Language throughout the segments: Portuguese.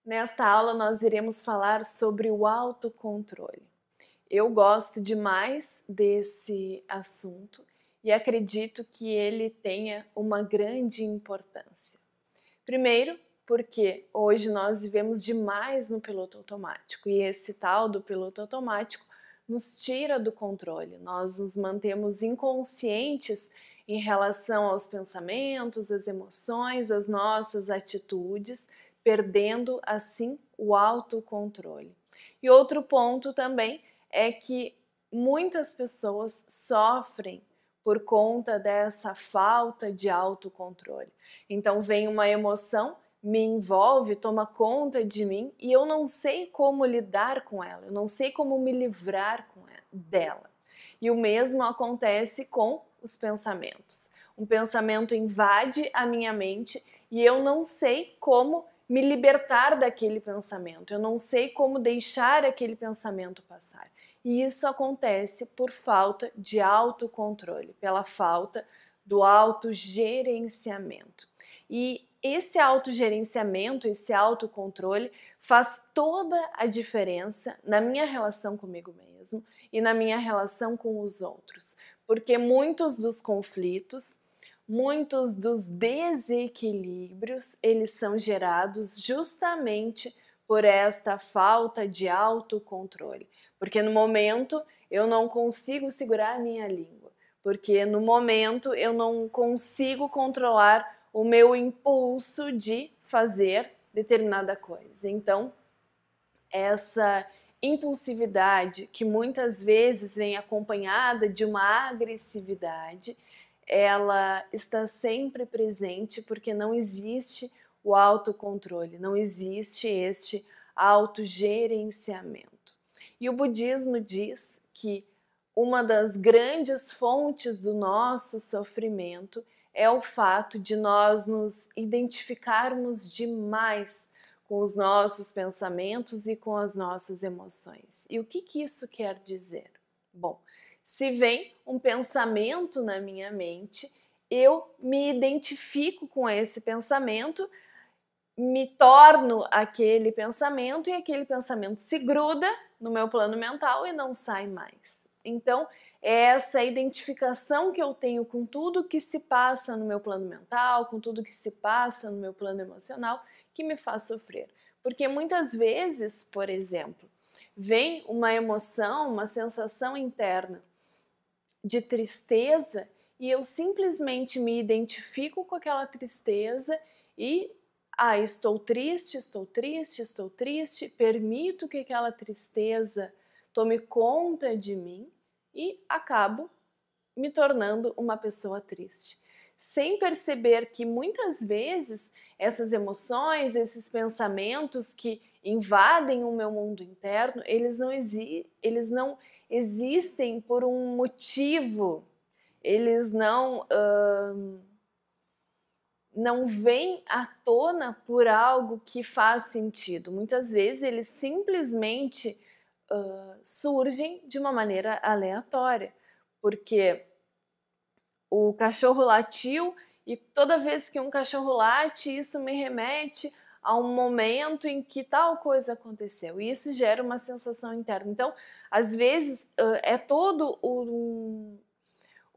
Nesta aula nós iremos falar sobre o autocontrole. Eu gosto demais desse assunto e acredito que ele tenha uma grande importância. Primeiro, porque hoje nós vivemos demais no piloto automático e esse tal do piloto automático nos tira do controle. Nós nos mantemos inconscientes em relação aos pensamentos, às emoções, às nossas atitudes, perdendo assim o autocontrole. E outro ponto também é que muitas pessoas sofrem por conta dessa falta de autocontrole. Então vem uma emoção, me envolve, toma conta de mim e eu não sei como lidar com ela, eu não sei como me livrar dela. E o mesmo acontece com os pensamentos. Um pensamento invade a minha mente e eu não sei como me libertar daquele pensamento, eu não sei como deixar aquele pensamento passar. E isso acontece por falta de autocontrole, pela falta do autogerenciamento. E esse autogerenciamento, esse autocontrole faz toda a diferença na minha relação comigo mesmo e na minha relação com os outros. Porque muitos dos conflitos, muitos dos desequilíbrios, eles são gerados justamente por esta falta de autocontrole. Porque no momento eu não consigo segurar a minha língua, porque no momento eu não consigo controlar o meu impulso de fazer determinada coisa. Então, essa impulsividade que muitas vezes vem acompanhada de uma agressividade, ela está sempre presente porque não existe o autocontrole, não existe este autogerenciamento. E o budismo diz que uma das grandes fontes do nosso sofrimento é o fato de nós nos identificarmos demais com os nossos pensamentos e com as nossas emoções. E o que isso quer dizer? Bom, se vem um pensamento na minha mente, eu me identifico com esse pensamento, me torno aquele pensamento e aquele pensamento se gruda no meu plano mental e não sai mais. Então, é essa identificação que eu tenho com tudo que se passa no meu plano mental, com tudo que se passa no meu plano emocional, que me faz sofrer. Porque muitas vezes, por exemplo, vem uma emoção, uma sensação interna de tristeza e eu simplesmente me identifico com aquela tristeza e estou triste, estou triste, estou triste, permito que aquela tristeza tome conta de mim e acabo me tornando uma pessoa triste. Sem perceber que muitas vezes essas emoções, esses pensamentos que invadem o meu mundo interno, eles não existem por um motivo, eles não vêm à tona por algo que faz sentido. Muitas vezes eles simplesmente surgem de uma maneira aleatória, porque o cachorro latiu e toda vez que um cachorro late, isso me remete a um momento em que tal coisa aconteceu. E isso gera uma sensação interna. Então, às vezes, é todo um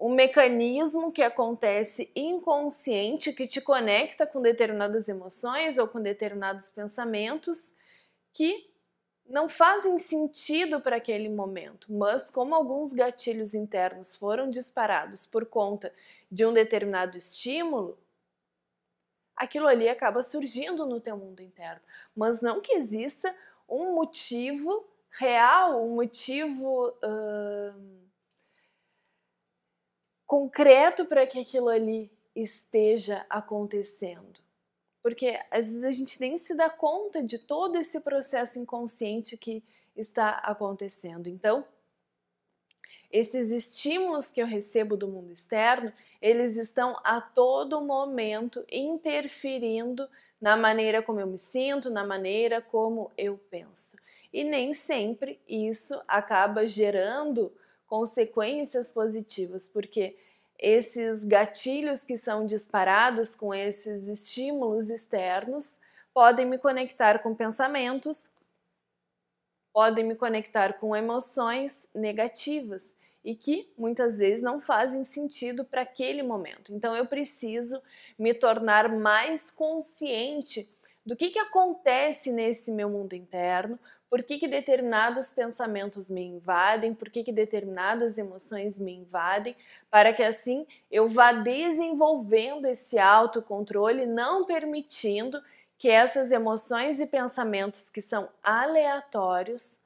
mecanismo que acontece inconsciente que te conecta com determinadas emoções ou com determinados pensamentos que não fazem sentido para aquele momento, mas como alguns gatilhos internos foram disparados por conta de um determinado estímulo, aquilo ali acaba surgindo no teu mundo interno, mas não que exista um motivo real, um motivo concreto para que aquilo ali esteja acontecendo. Porque às vezes a gente nem se dá conta de todo esse processo inconsciente que está acontecendo. Então, esses estímulos que eu recebo do mundo externo, eles estão a todo momento interferindo na maneira como eu me sinto, na maneira como eu penso. E nem sempre isso acaba gerando consequências positivas, porque esses gatilhos que são disparados com esses estímulos externos podem me conectar com pensamentos, podem me conectar com emoções negativas e que muitas vezes não fazem sentido para aquele momento. Então eu preciso me tornar mais consciente do que acontece nesse meu mundo interno, por que determinados pensamentos me invadem, por que determinadas emoções me invadem, para que assim eu vá desenvolvendo esse autocontrole, não permitindo que essas emoções e pensamentos que são aleatórios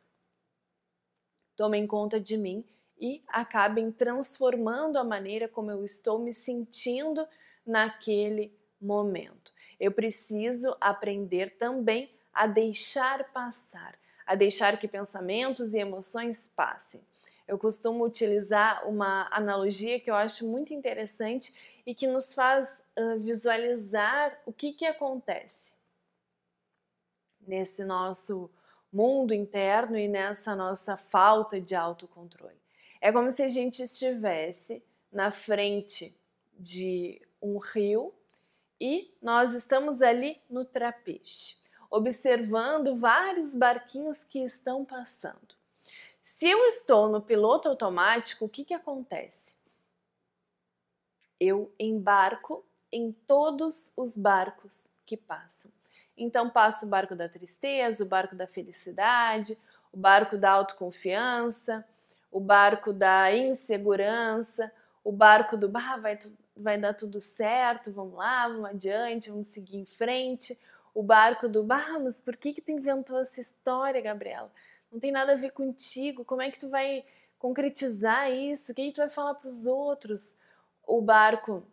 tomem conta de mim e acabem transformando a maneira como eu estou me sentindo naquele momento. Eu preciso aprender também a deixar passar, a deixar que pensamentos e emoções passem. Eu costumo utilizar uma analogia que eu acho muito interessante e que nos faz visualizar o que acontece nesse nosso mundo interno e nessa nossa falta de autocontrole. É como se a gente estivesse na frente de um rio e nós estamos ali no trapiche, observando vários barquinhos que estão passando. Se eu estou no piloto automático, o que acontece? Eu embarco em todos os barcos que passam. Então passo o barco da tristeza, o barco da felicidade, o barco da autoconfiança, o barco da insegurança, o barco do vai dar tudo certo, vamos lá, vamos adiante, vamos seguir em frente, o barco do mas por que tu inventou essa história, Gabriela? Não tem nada a ver contigo, como é que tu vai concretizar isso? O que tu vai falar para os outros? O barco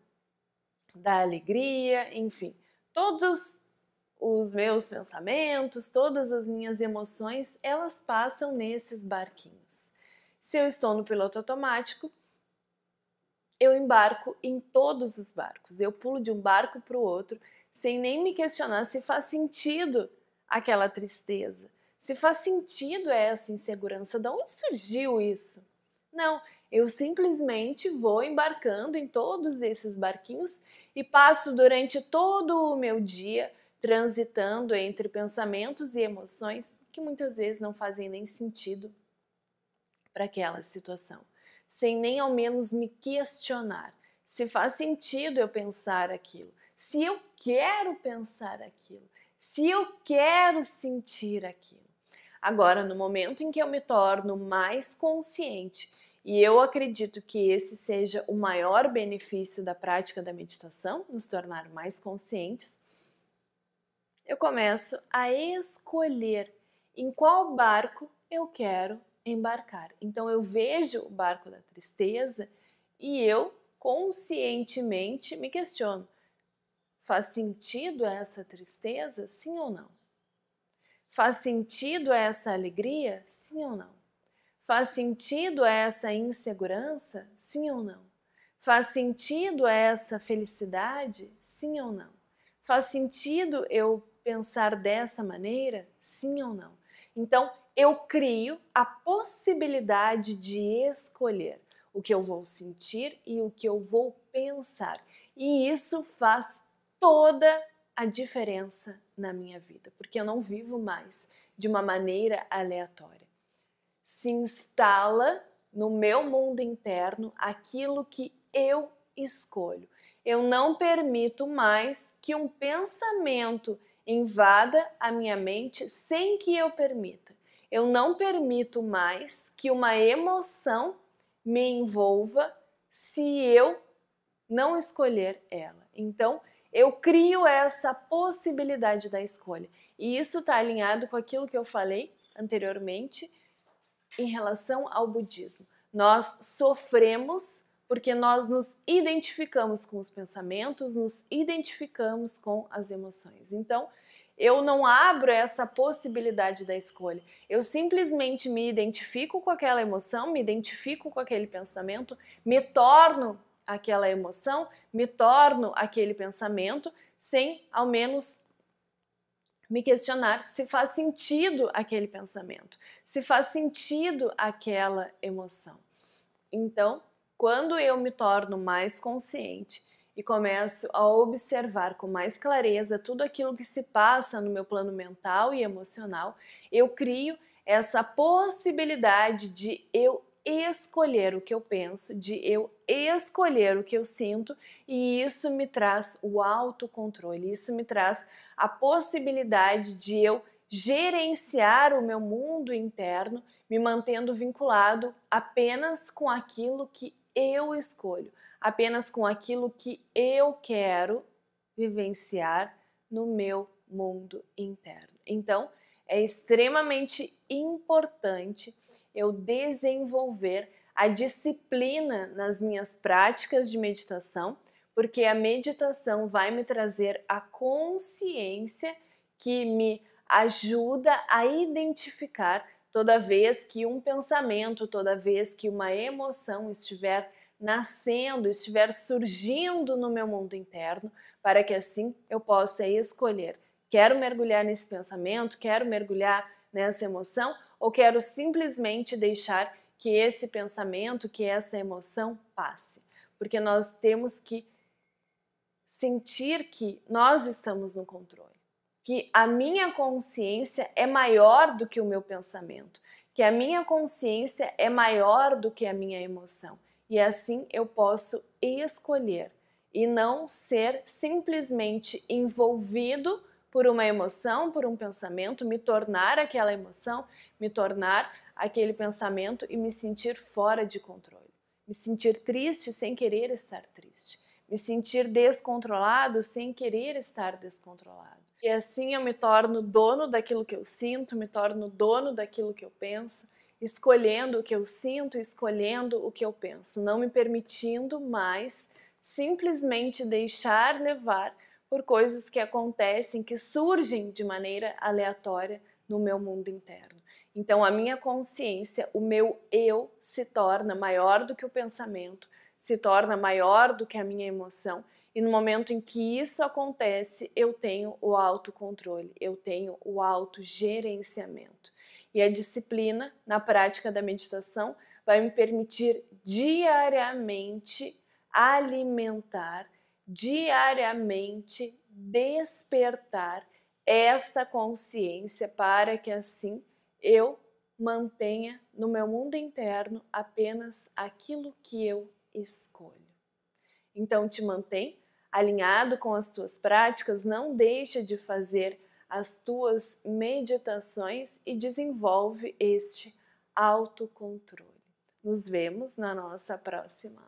da alegria, enfim, todos os meus pensamentos, todas as minhas emoções, elas passam nesses barquinhos. Se eu estou no piloto automático, eu embarco em todos os barcos. Eu pulo de um barco para o outro sem nem me questionar se faz sentido aquela tristeza, se faz sentido essa insegurança, de onde surgiu isso? Não, eu simplesmente vou embarcando em todos esses barquinhos e passo durante todo o meu dia transitando entre pensamentos e emoções que muitas vezes não fazem nem sentido para aquela situação, sem nem ao menos me questionar se faz sentido eu pensar aquilo, se eu quero pensar aquilo, se eu quero sentir aquilo. Agora, no momento em que eu me torno mais consciente, e eu acredito que esse seja o maior benefício da prática da meditação, nos tornar mais conscientes, eu começo a escolher em qual barco eu quero embarcar. Então eu vejo o barco da tristeza e eu conscientemente me questiono: faz sentido essa tristeza? Sim ou não? Faz sentido essa alegria? Sim ou não? Faz sentido essa insegurança? Sim ou não? Faz sentido essa felicidade? Sim ou não? Faz sentido eu pensar dessa maneira? Sim ou não? Então, eu crio a possibilidade de escolher o que eu vou sentir e o que eu vou pensar. E isso faz toda a diferença na minha vida, porque eu não vivo mais de uma maneira aleatória. Se instala no meu mundo interno aquilo que eu escolho. Eu não permito mais que um pensamento invada a minha mente sem que eu permita. Eu não permito mais que uma emoção me envolva se eu não escolher ela. Então, eu crio essa possibilidade da escolha. E isso está alinhado com aquilo que eu falei anteriormente em relação ao budismo. Nós sofremos porque nós nos identificamos com os pensamentos, nos identificamos com as emoções. Então, eu não abro essa possibilidade da escolha. Eu simplesmente me identifico com aquela emoção, me identifico com aquele pensamento, me torno aquela emoção, me torno aquele pensamento, sem ao menos me questionar se faz sentido aquele pensamento, se faz sentido aquela emoção. Então, quando eu me torno mais consciente, e começo a observar com mais clareza tudo aquilo que se passa no meu plano mental e emocional, eu crio essa possibilidade de eu escolher o que eu penso, de eu escolher o que eu sinto, e isso me traz o autocontrole, isso me traz a possibilidade de eu gerenciar o meu mundo interno, me mantendo vinculado apenas com aquilo que eu escolho, apenas com aquilo que eu quero vivenciar no meu mundo interno. Então, é extremamente importante eu desenvolver a disciplina nas minhas práticas de meditação, porque a meditação vai me trazer a consciência que me ajuda a identificar toda vez que um pensamento, toda vez que uma emoção estiver nascendo, estiver surgindo no meu mundo interno, para que assim eu possa escolher: quero mergulhar nesse pensamento, quero mergulhar nessa emoção, ou quero simplesmente deixar que esse pensamento, que essa emoção passe. Porque nós temos que sentir que nós estamos no controle, que a minha consciência é maior do que o meu pensamento, que a minha consciência é maior do que a minha emoção. E assim eu posso escolher e não ser simplesmente envolvido por uma emoção, por um pensamento, me tornar aquela emoção, me tornar aquele pensamento e me sentir fora de controle. Me sentir triste sem querer estar triste. Me sentir descontrolado sem querer estar descontrolado. E assim eu me torno dono daquilo que eu sinto, me torno dono daquilo que eu penso, escolhendo o que eu sinto, escolhendo o que eu penso, não me permitindo mais simplesmente deixar levar por coisas que acontecem, que surgem de maneira aleatória no meu mundo interno. Então a minha consciência, o meu eu, se torna maior do que o pensamento, se torna maior do que a minha emoção, e no momento em que isso acontece, eu tenho o autocontrole, eu tenho o autogerenciamento. E a disciplina na prática da meditação vai me permitir diariamente alimentar, diariamente despertar esta consciência para que assim eu mantenha no meu mundo interno apenas aquilo que eu escolho. Então te mantém alinhado com as tuas práticas, não deixa de fazer as tuas meditações e desenvolve este autocontrole. Nos vemos na nossa próxima